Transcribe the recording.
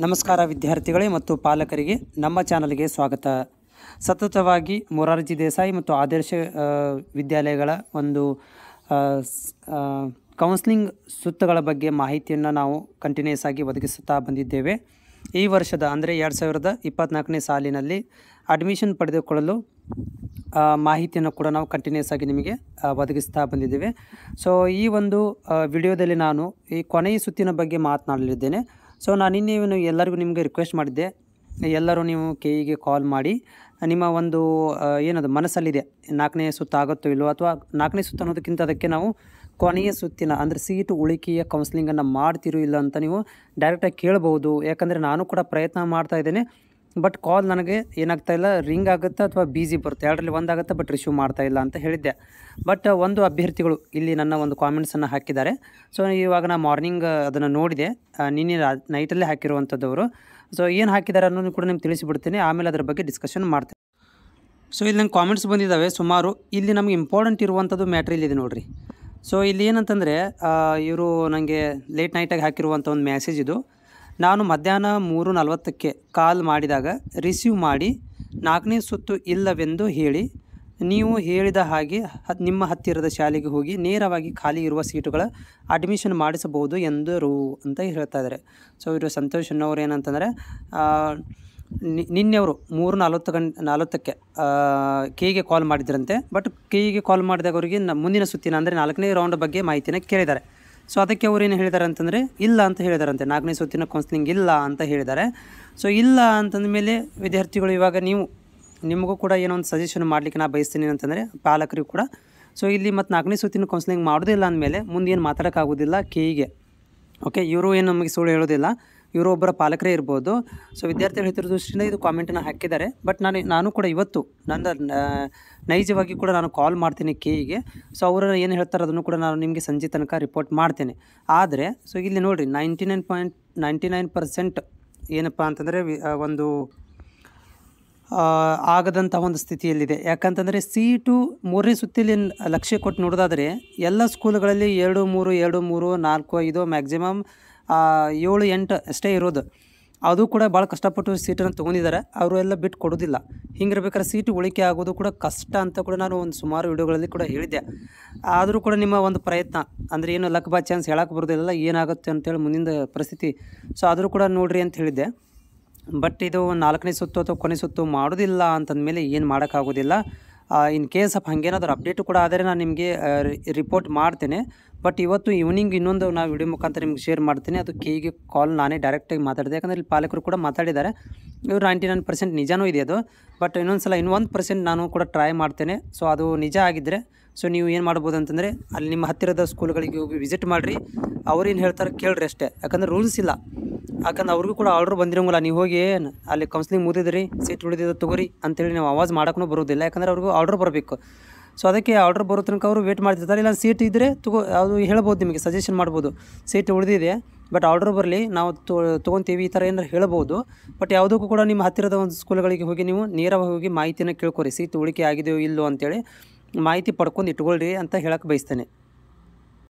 ನಮಸ್ಕಾರ ವಿದ್ಯಾರ್ಥಿಗಳೇ ಮತ್ತು ಪಾಲಕರಿಗೆ ನಮ್ಮ ಚಾನಲ್ಗೆ ಸ್ವಾಗತ. ಸತತವಾಗಿ ಮೊರಾರ್ಜಿ ದೇಸಾಯಿ ಮತ್ತು ಆದರ್ಶ ವಿದ್ಯಾಲಯಗಳ ಒಂದು ಕೌನ್ಸಿಲಿಂಗ್ ಸುತ್ತುಗಳ ಬಗ್ಗೆ ಮಾಹಿತಿಯನ್ನು ನಾವು ಕಂಟಿನ್ಯೂಸ್ ಆಗಿ ಒದಗಿಸುತ್ತಾ ಬಂದಿದ್ದೇವೆ. ಈ ವರ್ಷದ ಅಂದರೆ 2024ನೇ ಸಾಲಿನಲ್ಲಿ ಅಡ್ಮಿಷನ್ ಪಡೆದುಕೊಳ್ಳಲು ಮಾಹಿತಿಯನ್ನು ಕೂಡ ನಾವು ಕಂಟಿನ್ಯೂಸ್ ಆಗಿ ನಿಮಗೆ ಒದಗಿಸ್ತಾ ಬಂದಿದ್ದೇವೆ. ಸೊ ಈ ಒಂದು ವಿಡಿಯೋದಲ್ಲಿ ನಾನು ಈ ಕೊನೆಯ ಸುತ್ತಿನ ಬಗ್ಗೆ ಮಾತನಾಡಲಿದ್ದೇನೆ. ಸೊ ನಾನು ನಿನ್ನೆ ಎಲ್ಲರಿಗೂ ನಿಮಗೆ ರಿಕ್ವೆಸ್ಟ್ ಮಾಡಿದ್ದೆ, ಎಲ್ಲರೂ ನೀವು ಕೆಇಗೆ ಕಾಲ್ ಮಾಡಿ ನಿಮ್ಮ ಒಂದು ಏನದು ಮನಸ್ಸಲ್ಲಿದೆ 4ನೇ ಸುತ್ತು ಆಗುತ್ತೋ ಇಲ್ಲೋ, ಅಥವಾ 4ನೇ ಸುತ್ತು ಅನ್ನೋದಕ್ಕಿಂತ ಅದಕ್ಕೆ ನಾವು ಕೊನೆಯ ಸುತ್ತಿನ ಅಂದರೆ ಸೀಟು ಉಳಿಕೆಯ ಕೌನ್ಸಿಲಿಂಗನ್ನು ಮಾಡ್ತಿರೋ ಇಲ್ಲ ಅಂತ ನೀವು ಡೈರೆಕ್ಟಾಗಿ ಕೇಳ್ಬೋದು. ಯಾಕಂದರೆ ನಾನು ಕೂಡ ಪ್ರಯತ್ನ ಮಾಡ್ತಾ ಇದ್ದೇನೆ, ಬಟ್ ಕಾಲ್ ನನಗೆ ಏನಾಗ್ತಾ ಇಲ್ಲ, ರಿಂಗ್ ಆಗುತ್ತೆ ಅಥವಾ ಬಿಸಿ ಬರುತ್ತೆ, ಎರಡರಲ್ಲಿ ಒಂದಾಗುತ್ತೆ, ಬಟ್ ರಿಸೀವ್ ಮಾಡ್ತಾ ಇಲ್ಲ ಅಂತ ಹೇಳಿದ್ದೆ. ಬಟ್ ಒಂದು ಅಭ್ಯರ್ಥಿಗಳು ಇಲ್ಲಿ ನನ್ನ ಒಂದು ಕಾಮೆಂಟ್ಸನ್ನು ಹಾಕಿದ್ದಾರೆ. ಸೊ ಇವಾಗ ನಾನು ಮಾರ್ನಿಂಗ್ ಅದನ್ನು ನೋಡಿದೆ, ನಿನ್ನೆ ನೈಟಲ್ಲೇ ಹಾಕಿರುವಂಥದ್ದವರು. ಸೊ ಏನು ಹಾಕಿದ್ದಾರೆ ಅನ್ನೋದು ಕೂಡ ನಿಮ್ಗೆ ತಿಳಿಸಿಬಿಡ್ತೀನಿ, ಆಮೇಲೆ ಅದರ ಬಗ್ಗೆ ಡಿಸ್ಕಷನ್ ಮಾಡ್ತೀನಿ. ಸೊ ಇಲ್ಲಿ ನಂಗೆ ಕಾಮೆಂಟ್ಸ್ ಬಂದಿದ್ದಾವೆ ಸುಮಾರು. ಇಲ್ಲಿ ನಮಗೆ ಇಂಪಾರ್ಟೆಂಟ್ ಇರುವಂಥದ್ದು ಮ್ಯಾಟ್ರ್ ಇಲ್ಲಿದೆ ನೋಡಿರಿ. ಸೊ ಇಲ್ಲಿ ಏನಂತಂದರೆ ಇವರು ನನಗೆ ಲೇಟ್ ನೈಟಾಗಿ ಹಾಕಿರುವಂಥ ಒಂದು ಮೆಸೇಜ್ ಇದು. ನಾನು ಮಧ್ಯಾಹ್ನ 3:40ಕ್ಕೆ ಕಾಲ್ ಮಾಡಿದಾಗ ರಿಸೀವ್ ಮಾಡಿ 4ನೇ ಸುತ್ತು ಇಲ್ಲವೆಂದು ಹೇಳಿ ನೀವು ಹೇಳಿದ ಹಾಗೆ ನಿಮ್ಮ ಹತ್ತಿರದ ಶಾಲೆಗೆ ಹೋಗಿ ನೇರವಾಗಿ ಖಾಲಿ ಇರುವ ಸೀಟುಗಳ ಅಡ್ಮಿಷನ್ ಮಾಡಿಸಬಹುದು ಎಂದರು ಅಂತ ಹೇಳ್ತಾ ಇದ್ದಾರೆ. ಸೊ ಇವರು ಸಂತೋಷ್ ಅನ್ನೋರು ಏನಂತಂದರೆ ನಿನ್ನೆ ಅವರು 3:40ಕ್ಕೆ ಕೆಇಗೆ ಕಾಲ್ ಮಾಡಿದ್ರಂತೆ. ಬಟ್ ಕೆಇಗೆ ಕಾಲ್ ಮಾಡಿದಾಗ ಅವರಿಗೆ ಮುಂದಿನ ಸುತ್ತಿನ ಅಂದರೆ 4ನೇ ರೌಂಡ್ ಬಗ್ಗೆ ಮಾಹಿತಿನ ಕೇಳಿದ್ದಾರೆ. ಸೊ ಅದಕ್ಕೆ ಅವ್ರು ಏನು ಹೇಳಿದ್ದಾರೆ ಅಂತಂದರೆ ಇಲ್ಲ ಅಂತ ಹೇಳಿದಾರಂತೆ, 4ನೇ ಸುತ್ತಿನ ಕೌನ್ಸಿಲಿಂಗ್ ಇಲ್ಲ ಅಂತ ಹೇಳಿದ್ದಾರೆ. ಸೊ ಇಲ್ಲ ಅಂತಂದ ಮೇಲೆ ವಿದ್ಯಾರ್ಥಿಗಳು ಇವಾಗ ನಿಮಗೂ ಕೂಡ ಏನೋ ಒಂದು ಸಜೆಷನ್ ಮಾಡಲಿಕ್ಕೆ ನಾನು ಬಯಸ್ತೀನಿ ಅಂತಂದರೆ ಪಾಲಕರಿಗೂ ಕೂಡ. ಸೊ ಇಲ್ಲಿ ಮತ್ತು 4ನೇ ಸುತ್ತಿನ ಕೌನ್ಸಿಲಿಂಗ್ ಮಾಡೋದಿಲ್ಲ ಅಂದಮೇಲೆ ಮುಂದೆ ಏನು ಮಾತಾಡೋಕ್ಕಾಗೋದಿಲ್ಲ ಕೆಇಗೆ. ಓಕೆ, ಇವರು ಏನು ನಮಗೆ ಸುಳ್ಳು ಹೇಳೋದಿಲ್ಲ, ಇವರು ಒಬ್ಬರ ಪಾಲಕರೇ ಇರ್ಬೋದು. ಸೊ ವಿದ್ಯಾರ್ಥಿಗಳ ಹಿತರ ದೃಷ್ಟಿಯಿಂದ ಇದು ಕಾಮೆಂಟನ್ನು ಹಾಕಿದ್ದಾರೆ. ಬಟ್ ನಾನು ಕೂಡ ಇವತ್ತು ನೈಜವಾಗಿ ಕೂಡ ನಾನು ಕಾಲ್ ಮಾಡ್ತೀನಿ ಕೆಇಗೆ. ಸೊ ಅವರು ಏನು ಹೇಳ್ತಾರೆ ಅದನ್ನು ಕೂಡ ನಾನು ನಿಮಗೆ ಸಂಜೆ ತನಕ ರಿಪೋರ್ಟ್ ಮಾಡ್ತೇನೆ. ಆದರೆ ಸೊ ಇಲ್ಲಿ ನೋಡಿರಿ 99.99% ಏನಪ್ಪ ಅಂತಂದರೆ ಒಂದು ಆಗದಂಥ ಒಂದು ಸ್ಥಿತಿಯಲ್ಲಿದೆ. ಯಾಕಂತಂದರೆ ಸೀಟು 3ನೇ ಸುತ್ತಲ್ಲಿ ಲಕ್ಷ್ಯ ಕೊಟ್ಟು ನೋಡೋದಾದರೆ ಎಲ್ಲ ಸ್ಕೂಲ್ಗಳಲ್ಲಿ 2, 3, 4, 5 ಮ್ಯಾಕ್ಸಿಮಮ್ 7, 8 ಅಷ್ಟೇ ಇರೋದು. ಅದು ಕೂಡ ಭಾಳ ಕಷ್ಟಪಟ್ಟು ಸೀಟನ್ನು ತೊಗೊಂಡಿದ್ದಾರೆ, ಅವರು ಎಲ್ಲ ಬಿಟ್ಟು ಕೊಡೋದಿಲ್ಲ. ಹಿಂಗಿರ್ಬೇಕಾದ್ರೆ ಸೀಟು ಉಳಿಕೆ ಆಗೋದು ಕೂಡ ಕಷ್ಟ ಅಂತ ಕೂಡ ನಾನು ಒಂದು ಸುಮಾರು ವಿಡಿಯೋಗಳಲ್ಲಿ ಕೂಡ ಹೇಳಿದ್ದೆ. ಆದರೂ ಕೂಡ ನಿಮ್ಮ ಒಂದು ಪ್ರಯತ್ನ ಅಂದರೆ ಏನು ಲಕ್ ಬೈ ಚಾನ್ಸ್ ಹೇಳಕ್ಕೆ ಬರೋದಿಲ್ಲ, ಏನಾಗುತ್ತೆ ಅಂತೇಳಿ ಮುಂದಿನ ಪರಿಸ್ಥಿತಿ. ಸೊ ಆದರೂ ಕೂಡ ನೋಡಿರಿ ಅಂತ ಹೇಳಿದ್ದೆ. ಬಟ್ ಇದು 4ನೇ ಸುತ್ತು ಅಥವಾ ಕೊನೆ ಸುತ್ತು ಮಾಡೋದಿಲ್ಲ ಅಂತಂದಮೇಲೆ ಏನು ಮಾಡೋಕ್ಕಾಗೋದಿಲ್ಲ. ಇನ್ ಕೇಸ್ ಆಫ್ ಹಾಗೇನಾದ್ರೂ ಅಪ್ಡೇಟು ಕೂಡ ಆದರೆ ನಾನು ನಿಮಗೆ ರಿಪೋರ್ಟ್ ಮಾಡ್ತೇನೆ. ಬಟ್ ಇವತ್ತು ಈವ್ನಿಂಗ್ ಇನ್ನೊಂದು ನಾವು ವಿಡಿಯೋ ಮುಖಾಂತರ ನಿಮ್ಗೆ ಶೇರ್ ಮಾಡ್ತೀನಿ. ಅದು ಕೆಇಗೆ ಕಾಲ್ ನಾನೇ ಡೈರೆಕ್ಟಾಗಿ ಮಾತಾಡಿದೆ, ಯಾಕಂದರೆ ಇಲ್ಲಿ ಪಾಲಕರು ಕೂಡ ಮಾತಾಡಿದ್ದಾರೆ. ಇವರು 99% ನಿಜವೂ ಇದೆ ಅದು. ಬಟ್ ಇನ್ನೊಂದು ಸಲ 1% ನಾನು ಕೂಡ ಟ್ರೈ ಮಾಡ್ತೇನೆ. ಸೊ ಅದು ನಿಜ ಆಗಿದ್ದರೆ ಸೊ ನೀವು ಏನು ಮಾಡ್ಬೋದು ಅಂತಂದರೆ ಅಲ್ಲಿ ನಿಮ್ಮ ಹತ್ತಿರದ ಸ್ಕೂಲ್ಗಳಿಗೆ ಹೋಗಿ ವಿಸಿಟ್ ಮಾಡಿರಿ, ಅವ್ರೇನು ಹೇಳ್ತಾರೆ ಕೇಳ್ರಿ ಅಷ್ಟೇ. ಯಾಕಂದರೆ ರೂಲ್ಸ್ ಇಲ್ಲ, ಯಾಕಂದ್ರೆ ಅವ್ರಿಗೂ ಕೂಡ ಆರ್ಡ್ರ್ ಬಂದಿರೋಂಗಿಲ್ಲ. ನೀವು ಹೋಗಿ ಅಲ್ಲಿ ಕೌನ್ಸಿಲಿಂಗ್ ಮುಗಿದ್ರಿ, ಸೀಟ್ ಉಳಿದಿದ್ದು ತೊಗೊರಿ ಅಂತೇಳಿ ನೀವು ಆವಾಜ್ ಮಾಡೋಕ್ಕೂ ಬರೋದಿಲ್ಲ, ಯಾಕಂದರೆ ಅವ್ರಿಗೂ ಆರ್ಡ್ರ್ ಬರಬೇಕು. ಸೊ ಅದಕ್ಕೆ ಆರ್ಡ್ರ್ ಬರೋ ತನಕ ಅವರು ವೇಟ್ ಮಾಡ್ತಿರ್ತಾರೆ. ಇಲ್ಲ ಸೀಟ್ ಇದ್ದರೆ ಅದು ಹೇಳ್ಬೋದು, ನಿಮಗೆ ಸಜೆಷನ್ ಮಾಡ್ಬೋದು, ಸೀಟ್ ಉಳಿದಿದೆ ಬಟ್ ಆರ್ಡ್ರ್ ಬರಲಿ ನಾವು ತೊಗೊತೀವಿ ಈ ಥರ ಏನಾರು ಹೇಳ್ಬೋದು. ಬಟ್ ಯಾವುದಕ್ಕೂ ಕೂಡ ನಿಮ್ಮ ಹತ್ತಿರದ ಒಂದು ಸ್ಕೂಲ್ಗಳಿಗೆ ಹೋಗಿ ನೀವು ನೇರವಾಗಿ ಹೋಗಿ ಮಾಹಿತಿನ ಕೇಳ್ಕೊರಿ, ಸೀಟ್ ಉಳಿಕೆ ಆಗಿದೆಯೋ ಇಲ್ಲೋ ಅಂತೇಳಿ ಮಾಹಿತಿ ಪಡ್ಕೊಂಡು ಇಟ್ಕೊಳ್ರಿ ಅಂತ ಹೇಳಕ್ಕೆ ಬಯಸ್ತೇನೆ.